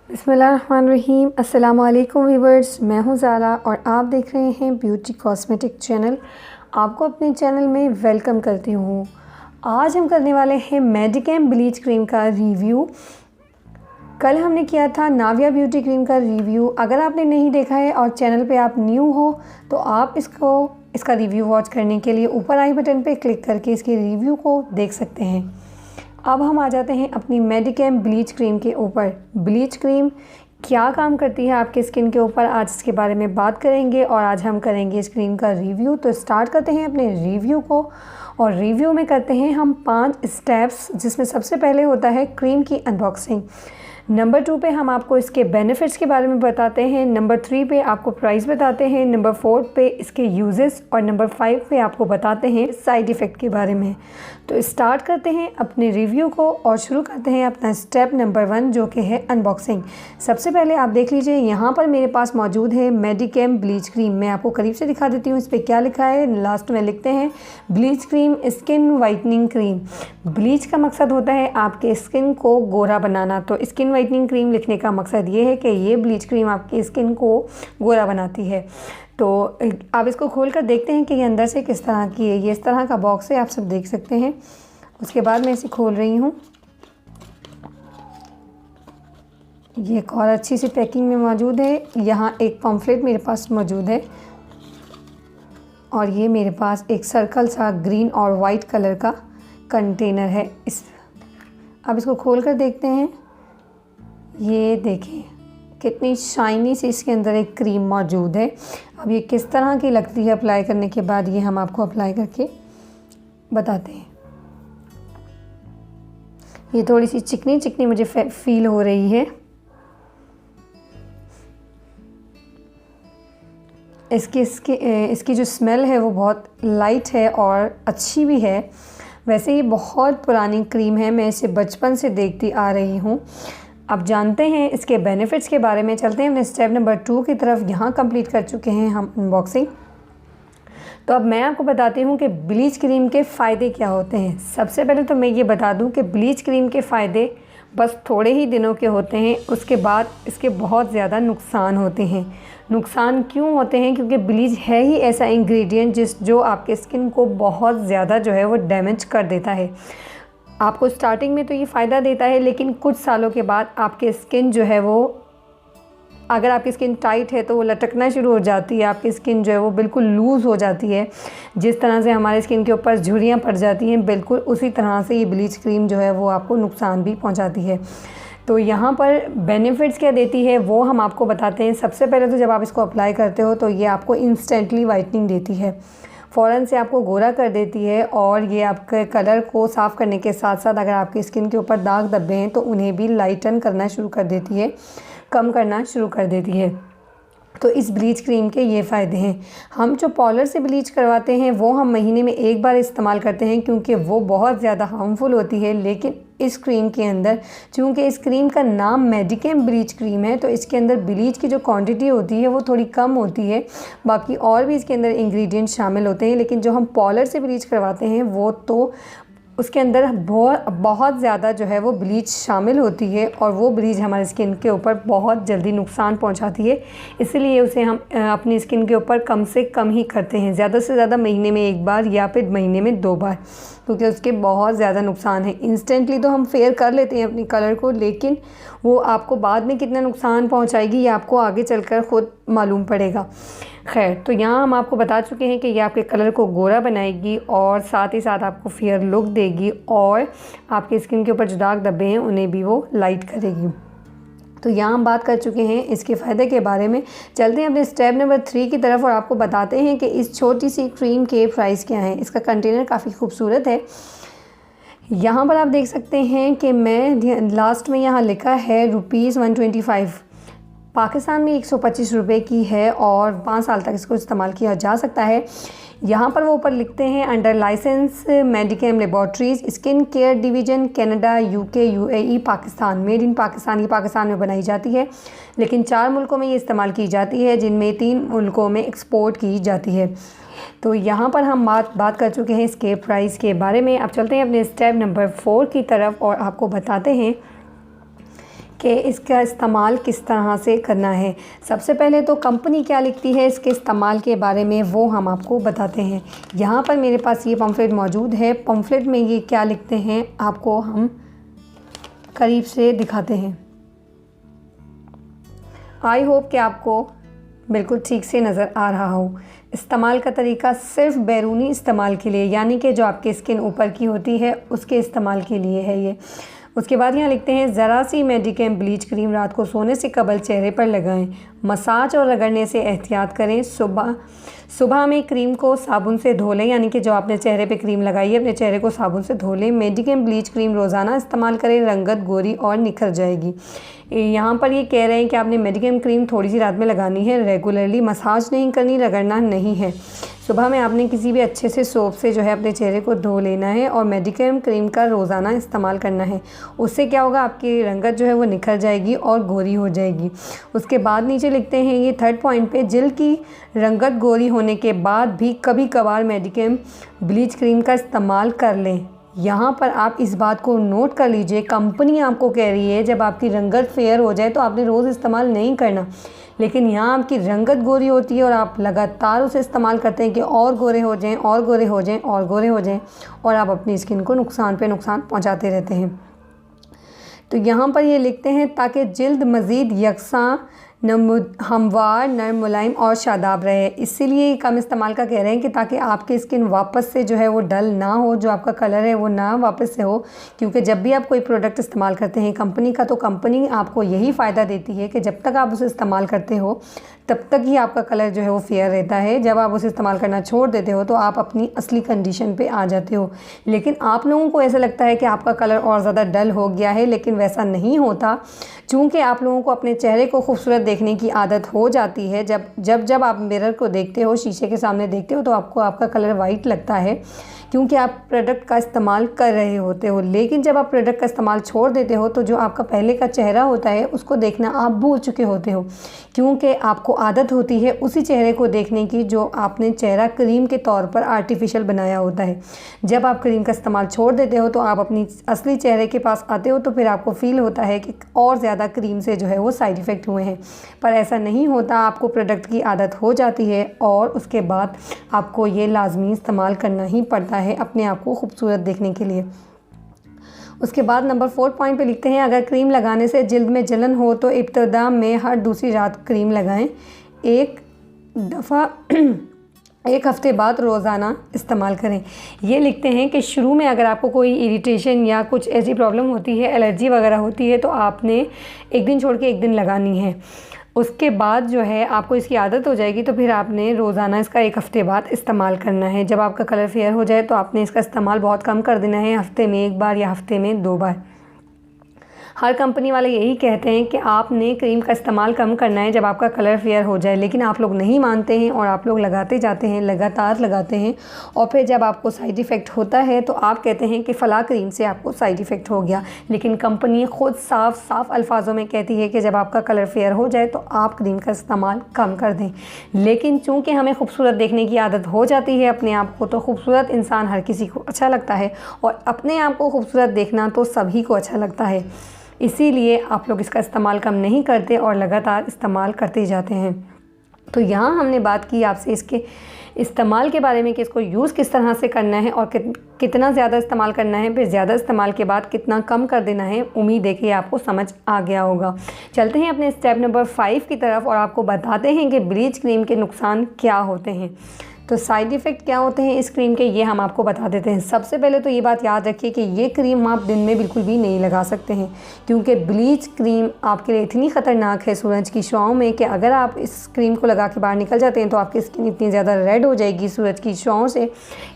बिस्मिल्लाहिर्रहमानिर्रहीम। अस्सलाम वालेकुम व्यूवर्स, मैं हूं ज़ारा और आप देख रहे हैं ब्यूटी कॉस्मेटिक चैनल। आपको अपने चैनल में वेलकम करती हूं। आज हम करने वाले हैं मेडिकेम ब्लीच क्रीम का रिव्यू। कल हमने किया था नाविया ब्यूटी क्रीम का रिव्यू। अगर आपने नहीं देखा है और चैनल पे आप न्यू हो तो आप इसका रिव्यू वॉच करने के लिए ऊपर आई बटन पे क्लिक करके इसके रिव्यू को देख सकते हैं। अब हम आ जाते हैं अपनी मेडिकेम ब्लीच क्रीम के ऊपर। ब्लीच क्रीम क्या काम करती है आपके स्किन के ऊपर, आज इसके बारे में बात करेंगे और आज हम करेंगे इस क्रीम का रिव्यू। तो स्टार्ट करते हैं अपने रिव्यू को और रिव्यू में करते हैं हम 5 स्टेप्स, जिसमें सबसे पहले होता है क्रीम की अनबॉक्सिंग। नंबर 2 पे हम आपको इसके बेनिफिट्स के बारे में बताते हैं। नंबर 3 पे आपको प्राइस बताते हैं। नंबर 4 पे इसके यूजेस और नंबर 5 पे आपको बताते हैं साइड इफ़ेक्ट के बारे में। तो स्टार्ट करते हैं अपने रिव्यू को और शुरू करते हैं अपना स्टेप नंबर 1, जो कि है अनबॉक्सिंग। सबसे पहले आप देख लीजिए, यहाँ पर मेरे पास मौजूद है मेडिकेम ब्लीच क्रीम। मैं आपको करीब से दिखा देती हूँ इस पर क्या लिखा है। लास्ट में लिखते हैं bleach cream skin whitening cream. Bleach का मकसद होता है आपके स्किन को गोरा बनाना। तो स्किन वाइटनिंग क्रीम लिखने का मकसद ये है कि ये ब्लीच क्रीम आपकी स्किन को गोरा बनाती है। तो आप इसको खोल कर देखते हैं कि ये अंदर से किस तरह की है। ये इस तरह का बॉक्स है, आप सब देख सकते हैं। उसके बाद मैं इसे खोल रही हूँ। ये एक और अच्छी सी पैकिंग में मौजूद है। यहाँ एक पम्फलेट मेरे पास मौजूद है और ये मेरे पास एक सर्कल सा ग्रीन और वाइट कलर का कंटेनर है। अब इसको खोल कर देखते हैं। ये देखें कितनी शाइनी सी इसके अंदर एक क्रीम मौजूद है। अब ये किस तरह की लगती है अप्लाई करने के बाद, ये हम आपको अप्लाई करके बताते हैं। ये थोड़ी सी चिकनी चिकनी मुझे फील हो रही है। इसकी जो स्मेल है वो बहुत लाइट है और अच्छी भी है। वैसे ये बहुत पुरानी क्रीम है, मैं इसे बचपन से देखती आ रही हूँ। अब जानते हैं इसके बेनिफिट्स के बारे में। चलते हैं अपने स्टेप नंबर 2 की तरफ। यहाँ कंप्लीट कर चुके हैं हम अनबॉक्सिंग। तो अब मैं आपको बताती हूँ कि ब्लीच क्रीम के फ़ायदे क्या होते हैं। सबसे पहले तो मैं ये बता दूँ कि ब्लीच क्रीम के फ़ायदे बस थोड़े ही दिनों के होते हैं, उसके बाद इसके बहुत ज़्यादा नुकसान होते हैं। नुकसान क्यों होते हैं? क्योंकि ब्लीच है ही ऐसा इंग्रेडिएंट जो आपके स्किन को बहुत ज़्यादा जो है वो डैमेज कर देता है। आपको स्टार्टिंग में तो ये फ़ायदा देता है, लेकिन कुछ सालों के बाद आपके स्किन जो है वो, अगर आपकी स्किन टाइट है तो वो लटकना शुरू हो जाती है। आपकी स्किन जो है वो बिल्कुल लूज़ हो जाती है। जिस तरह से हमारे स्किन के ऊपर झुर्रियाँ पड़ जाती हैं, बिल्कुल उसी तरह से ये ब्लीच क्रीम जो है वो आपको नुकसान भी पहुंचाती है। तो यहाँ पर बेनिफिट्स क्या देती है वो हम आपको बताते हैं। सबसे पहले तो जब आप इसको अप्लाई करते हो तो ये आपको इंस्टेंटली वाइटनिंग देती है, फ़ौरन से आपको गोरा कर देती है। और ये आपके कलर को साफ़ करने के साथ साथ अगर आपकी स्किन के ऊपर दाग धब्बे हैं तो उन्हें भी लाइटन करना शुरू कर देती है, कम करना शुरू कर देती है। तो इस ब्लीच क्रीम के ये फ़ायदे हैं। हम जो पार्लर से ब्लीच करवाते हैं वो हम महीने में एक बार इस्तेमाल करते हैं, क्योंकि वो बहुत ज़्यादा हार्मफुल होती है। लेकिन इस क्रीम के अंदर, चूँकि इस क्रीम का नाम मेडिकेम ब्लीच क्रीम है, तो इसके अंदर ब्लीच की जो क्वांटिटी होती है वो थोड़ी कम होती है। बाकी और भी इसके अंदर इंग्रेडिएंट शामिल होते हैं, लेकिन जो हम पार्लर से ब्लीच करवाते हैं वो तो उसके अंदर बहुत ज़्यादा जो है वो ब्लीच शामिल होती है और वो ब्लीच हमारी स्किन के ऊपर बहुत जल्दी नुकसान पहुंचाती है। इसलिए उसे हम अपनी स्किन के ऊपर कम से कम ही करते हैं, ज़्यादा से ज़्यादा महीने में एक बार या फिर महीने में 2 बार, क्योंकि उसके बहुत ज़्यादा नुकसान है। इंस्टेंटली तो हम फेयर कर लेते हैं अपनी कलर को, लेकिन वो आपको बाद में कितना नुकसान पहुँचाएगी ये आपको आगे चलकर ख़ुद मालूम पड़ेगा। खैर, तो यहाँ हम आपको बता चुके हैं कि ये आपके कलर को गोरा बनाएगी और साथ ही साथ आपको फेयर लुक देगी और आपकी स्किन के ऊपर जो दाग धब्बे हैं उन्हें भी वो लाइट करेगी। तो यहाँ हम बात कर चुके हैं इसके फ़ायदे के बारे में। चलते हैं अपने स्टेप नंबर 3 की तरफ और आपको बताते हैं कि इस छोटी सी क्रीम के प्राइस क्या हैं। इसका कंटेनर काफ़ी खूबसूरत है। यहाँ पर आप देख सकते हैं कि मैं लास्ट में यहाँ लिखा है ₹125। पाकिस्तान में 125 रुपये की है और 5 साल तक इसको इस्तेमाल किया जा सकता है। यहाँ पर वो ऊपर लिखते हैं under license Medicam laboratories skin care division Canada UK UAE Pakistan, made in Pakistan. ये पाकिस्तान में बनाई जाती है, लेकिन 4 मुल्कों में ये इस्तेमाल की जाती है, जिनमें 3 मुल्कों में एक्सपोर्ट की जाती है। तो यहाँ पर हम बात कर चुके हैं इसके प्राइस के बारे में। अब चलते हैं अपने स्टेप नंबर 4 की तरफ और आपको बताते हैं कि इसका इस्तेमाल किस तरह से करना है। सबसे पहले तो कंपनी क्या लिखती है इसके इस्तेमाल के बारे में वो हम आपको बताते हैं। यहाँ पर मेरे पास ये पम्फलेट मौजूद है। पम्फलेट में ये क्या लिखते हैं आपको हम करीब से दिखाते हैं। आई होप कि आपको बिल्कुल ठीक से नज़र आ रहा हो। इस्तेमाल का तरीका सिर्फ बैरूनी इस्तेमाल के लिए, यानी कि जो आपकी स्किन ऊपर की होती है उसके इस्तेमाल के लिए है ये। उसके बाद यहाँ लिखते हैं ज़रा सी मेडिकेम ब्लीच क्रीम रात को सोने से कबल चेहरे पर लगाएं। मसाज और रगड़ने से एहतियात करें। सुबह में क्रीम को साबुन से धो लें, यानी कि जो आपने चेहरे पे क्रीम लगाई है अपने चेहरे को साबुन से धो लें। मेडिकेम ब्लीच क्रीम रोज़ाना इस्तेमाल करें, रंगत गोरी और निखर जाएगी। यहाँ पर ये कह रहे हैं कि आपने मेडिकेम क्रीम थोड़ी सी रात में लगानी है, रेगुलरली मसाज नहीं करनी, रगड़ना नहीं है। सुबह में आपने किसी भी अच्छे से सोप से जो है अपने चेहरे को धो लेना है और मेडिकेम क्रीम का रोज़ाना इस्तेमाल करना है। उससे क्या होगा, आपकी रंगत जो है वो निखर जाएगी और गोरी हो जाएगी। उसके बाद नीचे लिखते हैं ये 3rd पॉइंट पे, जिल्द की रंगत गोरी होने के बाद भी कभी कभार मेडिकेम ब्लीच क्रीम का इस्तेमाल कर लें। यहाँ पर आप इस बात को नोट कर लीजिए, कंपनी आपको कह रही है जब आपकी रंगत फेयर हो जाए तो आपने रोज़ इस्तेमाल नहीं करना, लेकिन यहाँ आपकी रंगत गोरी होती है और आप लगातार उसे इस्तेमाल करते हैं कि और गोरे हो जाएं और गोरे हो जाएं और गोरे हो जाएं, और आप अपनी स्किन को नुकसान पे नुकसान पहुँचाते रहते हैं। तो यहाँ पर ये लिखते हैं ताकि जिल्द मज़ीद यकसां हमवार, नरम, मुलायम और शादाब रहे। इसीलिए कम इस्तेमाल का कह रहे हैं कि ताकि आपकी स्किन वापस से जो है वो डल ना हो, जो आपका कलर है वो ना वापस से हो। क्योंकि जब भी आप कोई प्रोडक्ट इस्तेमाल करते हैं कंपनी का, तो कंपनी आपको यही फ़ायदा देती है कि जब तक आप उसे इस्तेमाल करते हो तब तक ही आपका कलर जो है वो फेयर रहता है। जब आप उसे इस्तेमाल करना छोड़ देते हो तो आप अपनी असली कंडीशन पे आ जाते हो। लेकिन आप लोगों को ऐसा लगता है कि आपका कलर और ज़्यादा डल हो गया है, लेकिन वैसा नहीं होता। चूँकि आप लोगों को अपने चेहरे को खूबसूरत देखने की आदत हो जाती है, जब आप मिरर को देखते हो, शीशे के सामने देखते हो, तो आपको आपका कलर वाइट लगता है क्योंकि आप प्रोडक्ट का इस्तेमाल कर रहे होते हो। लेकिन जब आप प्रोडक्ट का इस्तेमाल छोड़ देते हो तो जो आपका पहले का चेहरा होता है उसको देखना आप भूल चुके होते हो, क्योंकि आपको आदत होती है उसी चेहरे को देखने की जो आपने चेहरा क्रीम के तौर पर आर्टिफिशियल बनाया होता है। जब आप क्रीम का इस्तेमाल छोड़ देते हो तो आप अपनी असली चेहरे के पास आते हो तो फिर आपको फ़ील होता है कि और ज़्यादा क्रीम से जो है वो साइड इफ़ेक्ट हुए हैं, पर ऐसा नहीं होता। आपको प्रोडक्ट की आदत हो जाती है और उसके बाद आपको ये लाजमी इस्तेमाल करना ही पड़ता है अपने आप को खूबसूरत देखने के लिए। उसके बाद नंबर 4 पॉइंट पे लिखते हैं अगर क्रीम लगाने से जिल्द में जलन हो तो इब्तिदा में हर दूसरी रात क्रीम लगाएं। एक दफ़ा 1 हफ़्ते बाद रोज़ाना इस्तेमाल करें। ये लिखते हैं कि शुरू में अगर आपको कोई इरिटेशन या कुछ ऐसी प्रॉब्लम होती है, एलर्जी वगैरह होती है, तो आपने एक दिन छोड़ के एक दिन लगानी है। उसके बाद जो है आपको इसकी आदत हो जाएगी तो फिर आपने रोज़ाना इसका 1 हफ़्ते बाद इस्तेमाल करना है। जब आपका कलर फेयर हो जाए तो आपने इसका इस्तेमाल बहुत कम कर देना है, हफ़्ते में 1 बार या हफ़्ते में 2 बार। हर कंपनी वाले यही कहते हैं कि आपने क्रीम का इस्तेमाल कम करना है जब आपका कलर फेयर हो जाए, लेकिन आप लोग नहीं मानते हैं और आप लोग लगाते जाते हैं, लगातार लगाते हैं, और फिर जब आपको साइड इफ़ेक्ट होता है तो आप कहते हैं कि फ़लाँ क्रीम से आपको साइड इफ़ेक्ट हो गया। लेकिन कंपनी ख़ुद साफ अल्फाजों में कहती है कि जब आपका कलर फेयर हो जाए तो आप क्रीम का इस्तेमाल कम कर दें। लेकिन चूँकि हमें खूबसूरत देखने की आदत हो जाती है अपने आप को, तो खूबसूरत इंसान हर किसी को अच्छा लगता है और अपने आप को खूबसूरत देखना तो सभी को अच्छा लगता है। इसीलिए आप लोग इसका इस्तेमाल कम नहीं करते और लगातार इस्तेमाल करते जाते हैं। तो यहाँ हमने बात की आपसे इसके इस्तेमाल के बारे में कि इसको यूज़ किस तरह से करना है और कितना ज़्यादा इस्तेमाल करना है, फिर ज़्यादा इस्तेमाल के बाद कितना कम कर देना है। उम्मीद है कि आपको समझ आ गया होगा। चलते हैं अपने स्टेप नंबर 5 की तरफ और आपको बताते हैं कि ब्लीच क्रीम के नुकसान क्या होते हैं। तो साइड इफ़ेक्ट क्या होते हैं इस क्रीम के, ये हम आपको बता देते हैं। सबसे पहले तो ये बात याद रखिए कि ये क्रीम आप दिन में बिल्कुल भी नहीं लगा सकते हैं, क्योंकि ब्लीच क्रीम आपके लिए इतनी ख़तरनाक है सूरज की शुआओं में कि अगर आप इस क्रीम को लगा के बाहर निकल जाते हैं तो आपकी स्किन इतनी ज़्यादा रेड हो जाएगी सूरज की शुआओं से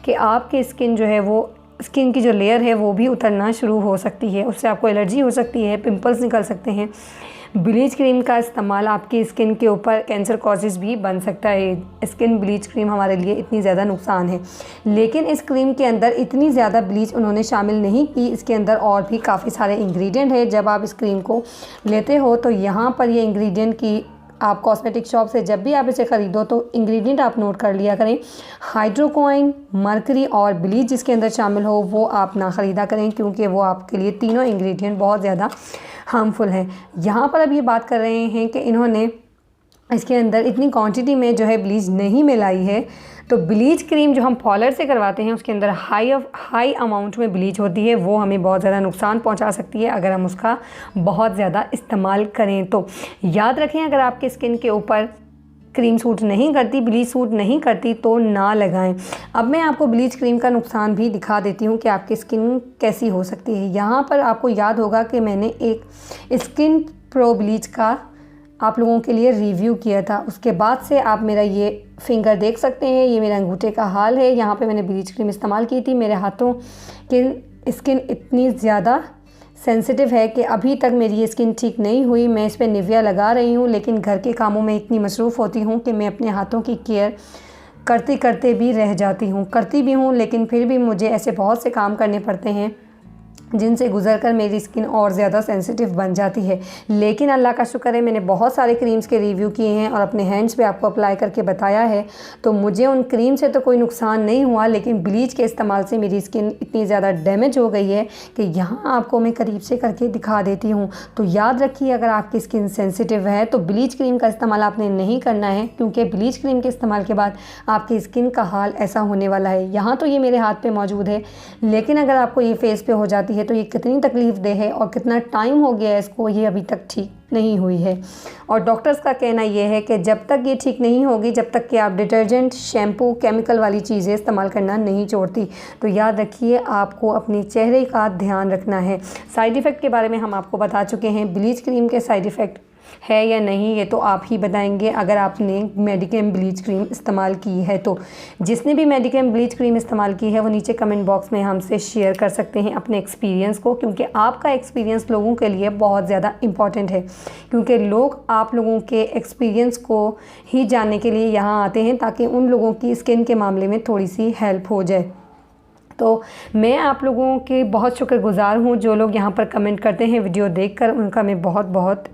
कि आपकी स्किन जो है वो स्किन की जो लेयर है वो भी उतरना शुरू हो सकती है, उससे आपको एलर्जी हो सकती है, पिंपल्स निकल सकते हैं। ब्लीच क्रीम का इस्तेमाल आपकी स्किन के ऊपर कैंसर कॉजेज़ भी बन सकता है। स्किन ब्लीच क्रीम हमारे लिए इतनी ज़्यादा नुकसान है, लेकिन इस क्रीम के अंदर इतनी ज़्यादा ब्लीच उन्होंने शामिल नहीं की। इसके अंदर और भी काफ़ी सारे इंग्रेडिएंट हैं। जब आप इस क्रीम को लेते हो तो यहाँ पर ये इंग्रेडिएंट की आप कॉस्मेटिक शॉप से जब भी आप इसे ख़रीदो तो इंग्रेडिएंट आप नोट कर लिया करें। हाइड्रोक्वाइन, मरकरी और ब्लीच जिसके अंदर शामिल हो वो आप ना ख़रीदा करें, क्योंकि वो आपके लिए तीनों इंग्रेडिएंट बहुत ज़्यादा हार्मफुल हैं। यहाँ पर अब ये बात कर रहे हैं कि इन्होंने इसके अंदर इतनी क्वांटिटी में जो है ब्लीच नहीं मिलाई है। तो ब्लीच क्रीम जो हम पॉलर से करवाते हैं उसके अंदर हाई अमाउंट में ब्लीच होती है, वो हमें बहुत ज़्यादा नुकसान पहुंचा सकती है अगर हम उसका बहुत ज़्यादा इस्तेमाल करें। तो याद रखें, अगर आपके स्किन के ऊपर क्रीम सूट नहीं करती, ब्लीच सूट नहीं करती तो ना लगाएं। अब मैं आपको ब्लीच क्रीम का नुकसान भी दिखा देती हूँ कि आपकी स्किन कैसी हो सकती है। यहाँ पर आपको याद होगा कि मैंने एक स्किन प्रो ब्लीच का आप लोगों के लिए रिव्यू किया था। उसके बाद से आप मेरा ये फिंगर देख सकते हैं, ये मेरा अंगूठे का हाल है। यहाँ पे मैंने ब्लीच क्रीम इस्तेमाल की थी। मेरे हाथों की स्किन इतनी ज़्यादा सेंसिटिव है कि अभी तक मेरी ये स्किन ठीक नहीं हुई। मैं इस पर निविया लगा रही हूँ, लेकिन घर के कामों में इतनी मसरूफ़ होती हूँ कि मैं अपने हाथों की केयर करते करते भी रह जाती हूँ। करती भी हूँ, लेकिन फिर भी मुझे ऐसे बहुत से काम करने पड़ते हैं जिनसे गुजरकर मेरी स्किन और ज़्यादा सेंसिटिव बन जाती है। लेकिन अल्लाह का शुक्र है, मैंने बहुत सारे क्रीम्स के रिव्यू किए हैं और अपने हैंड्स पे आपको अप्लाई करके बताया है, तो मुझे उन क्रीम से तो कोई नुकसान नहीं हुआ। लेकिन ब्लीच के इस्तेमाल से मेरी स्किन इतनी ज़्यादा डैमेज हो गई है कि यहाँ आपको मैं करीब से करके दिखा देती हूँ। तो याद रखिए, अगर आपकी स्किन सेंसिटिव है तो ब्लीच क्रीम का इस्तेमाल आपने नहीं करना है, क्योंकि ब्लीच क्रीम के इस्तेमाल के बाद आपकी स्किन का हाल ऐसा होने वाला है। यहाँ तो ये मेरे हाथ पर मौजूद है, लेकिन अगर आपको ये फेस पे हो जाती है तो ये कितनी तकलीफ़ दे है और कितना टाइम हो गया है इसको, ये अभी तक ठीक नहीं हुई है। और डॉक्टर्स का कहना ये है कि जब तक ये ठीक नहीं होगी, जब तक कि आप डिटर्जेंट, शैम्पू, केमिकल वाली चीज़ें इस्तेमाल करना नहीं छोड़ती। तो याद रखिए, आपको अपने चेहरे का ध्यान रखना है। साइड इफ़ेक्ट के बारे में हम आपको बता चुके हैं। ब्लीच क्रीम के साइड इफ़ेक्ट है या नहीं ये तो आप ही बताएंगे, अगर आपने मेडिकेम ब्लीच क्रीम इस्तेमाल की है तो। जिसने भी मेडिकेम ब्लीच क्रीम इस्तेमाल की है वो नीचे कमेंट बॉक्स में हमसे शेयर कर सकते हैं अपने एक्सपीरियंस को, क्योंकि आपका एक्सपीरियंस लोगों के लिए बहुत ज़्यादा इम्पॉर्टेंट है। क्योंकि लोग आप लोगों के एक्सपीरियंस को ही जानने के लिए यहाँ आते हैं, ताकि उन लोगों की स्किन के मामले में थोड़ी सी हेल्प हो जाए। तो मैं आप लोगों के बहुत शुक्रगुज़ार हूँ जो लोग यहाँ पर कमेंट करते हैं वीडियो देखकर, उनका मैं बहुत बहुत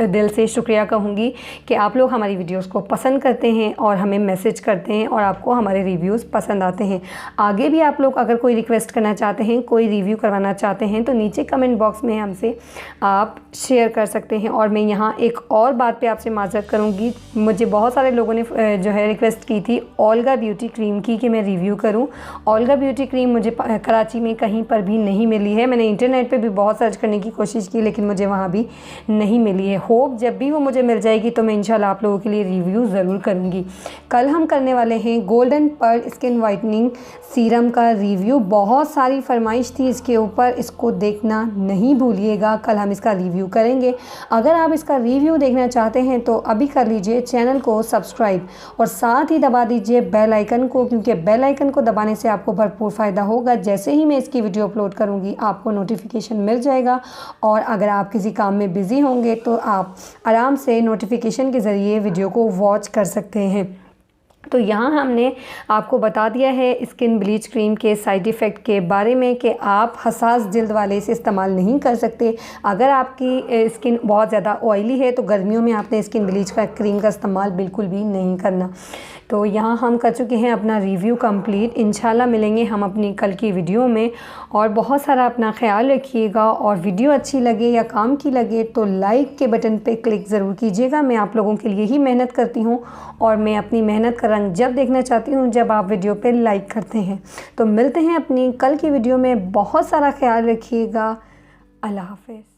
दिल से शुक्रिया कहूँगी कि आप लोग हमारी वीडियोस को पसंद करते हैं और हमें मैसेज करते हैं और आपको हमारे रिव्यूज़ पसंद आते हैं। आगे भी आप लोग अगर कोई रिक्वेस्ट करना चाहते हैं, कोई रिव्यू करवाना चाहते हैं, तो नीचे कमेंट बॉक्स में हमसे आप शेयर कर सकते हैं। और मैं यहाँ एक और बात पे आपसे माज़रत करूँगी, मुझे बहुत सारे लोगों ने जो है रिक्वेस्ट की थी ओल्गा ब्यूटी क्रीम की कि मैं रिव्यू करूँ। ओल्गा ब्यूटी क्रीम मुझे कराची में कहीं पर भी नहीं मिली है। मैंने इंटरनेट पर भी बहुत सर्च करने की कोशिश की, लेकिन मुझे वहाँ भी नहीं मिली है। होप जब भी वो मुझे मिल जाएगी तो मैं इंशाल्लाह आप लोगों के लिए रिव्यू ज़रूर करूँगी। कल हम करने वाले हैं golden pearl skin whitening serum का रिव्यू। बहुत सारी फरमाइश थी इसके ऊपर, इसको देखना नहीं भूलिएगा। कल हम इसका रिव्यू करेंगे। अगर आप इसका रिव्यू देखना चाहते हैं तो अभी कर लीजिए चैनल को सब्सक्राइब और साथ ही दबा दीजिए बेल आइकन को, क्योंकि बेल आइकन को दबाने से आपको भरपूर फ़ायदा होगा। जैसे ही मैं इसकी वीडियो अपलोड करूँगी आपको नोटिफिकेशन मिल जाएगा। और अगर आप किसी काम में बिज़ी होंगे तो आप आराम से नोटिफिकेशन के ज़रिए वीडियो को वॉच कर सकते हैं। तो यहाँ हमने आपको बता दिया है स्किन ब्लीच क्रीम के साइड इफ़ेक्ट के बारे में कि आप हसास जल्द वाले इसे इस्तेमाल नहीं कर सकते। अगर आपकी स्किन बहुत ज़्यादा ऑयली है तो गर्मियों में आपने स्किन ब्लीच का क्रीम का इस्तेमाल बिल्कुल भी नहीं करना। तो यहाँ हम कर चुके हैं अपना रिव्यू कंप्लीट। इंशाल्लाह मिलेंगे हम अपनी कल की वीडियो में। और बहुत सारा अपना ख्याल रखिएगा। और वीडियो अच्छी लगे या काम की लगे तो लाइक के बटन पे क्लिक ज़रूर कीजिएगा। मैं आप लोगों के लिए ही मेहनत करती हूँ और मैं अपनी मेहनत का रंग जब देखना चाहती हूँ जब आप वीडियो पे लाइक करते हैं। तो मिलते हैं अपनी कल की वीडियो में। बहुत सारा ख्याल रखिएगा। अल्लाह हाफ़िज़।